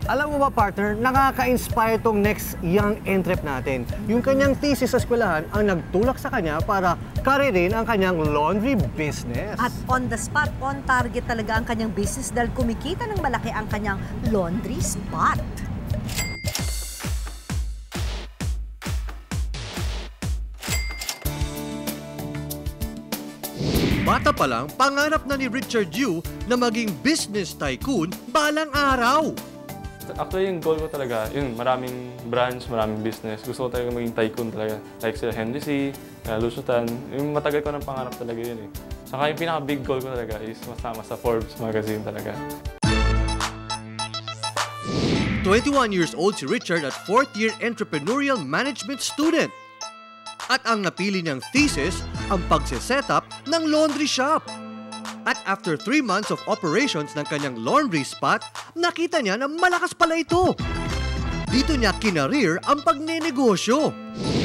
Alam mo ba, partner, nakaka-inspire tong next young entrep natin. Yung kanyang thesis sa eskwelahan ang nagtulak sa kanya para karirin ang kanyang laundry business. At on the spot, on target talaga ang kanyang business dahil kumikita ng malaki ang kanyang laundry spot. Bata pa lang, pangarap na ni Richard Yu na maging business tycoon balang araw. Actually, yung goal ko talaga, yun, maraming branch, maraming business. Gusto ko talaga maging tycoon talaga. Like sila Henry C, Lusutan. Yung matagal ko ng pangarap talaga yun eh. Saka yung pinaka-big goal ko talaga is masama sa Forbes magazine talaga. 21 years old si Richard at 4th year entrepreneurial management student. At ang napili niyang thesis, ang pagse-setup ng laundry shop. At after 3 months of operations ng kanyang laundry spot, nakita niya na malakas pala ito. Dito niya kinareer ang pagnenegosyo.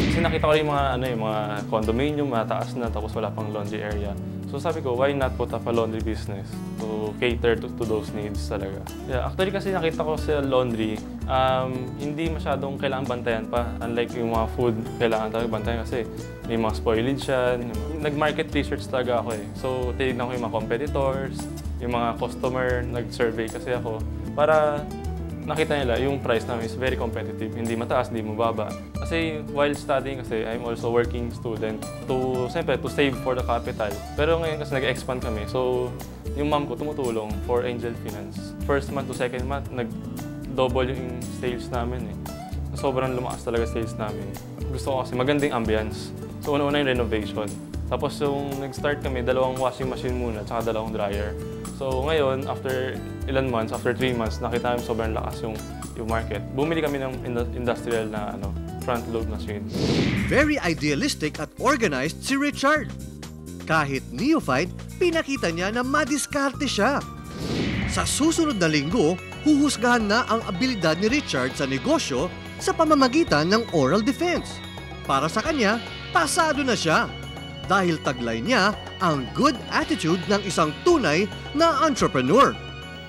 Kasi nakita ko yung mga condominium, mataas na, tapos wala pang laundry area. So sabi ko, why not put up a laundry business to cater to those needs talaga? Yeah, actually kasi nakita ko sa laundry, hindi masyadong kailangan bantayan pa. Unlike yung mga food, kailangan talaga bantayan kasi may mga spoilage yan. Nag-market research talaga ako eh. So tinignan ko yung mga competitors, yung mga customer, nag-survey kasi ako para nakita nila yung price namin is very competitive. Hindi mataas, hindi mababa. Kasi while studying kasi, I'm also working student to save for the capital. Pero ngayon kasi nag-expand kami. So, yung mom ko tumutulong for Angel Finance. First month to second month, nag-double yung sales namin eh. Sobrang lumakas talaga sales namin. Gusto ko kasi magandang ambience. So, una-una yung renovation. Tapos yung nag-start kami, 2 washing machine muna, tsaka 2 dryer. So ngayon, after ilan months, after 3 months, nakita namin sobrang lakas yung market. Bumili kami ng industrial na front-load machine. Very idealistic at organized si Richard. Kahit neophyte, pinakita niya na madiskarte siya. Sa susunod na linggo, huhusgahan na ang abilidad ni Richard sa negosyo sa pamamagitan ng oral defense. Para sa kanya, pasado na siya. Dahil taglay niya ang good attitude ng isang tunay na entrepreneur.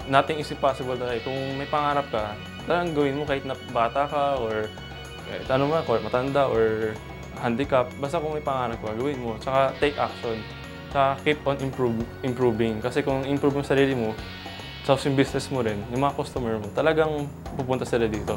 Nothing is impossible talaga. Kung may pangarap ka, talagang gawin mo kahit na bata ka or kahit or matanda or handicap. Basta kung may pangarap ka, gawin mo. Tsaka take action. Tsaka keep on improving. Kasi kung improve mo sarili mo, tapos yung business mo rin, yung mga customer mo, talagang pupunta sila dito.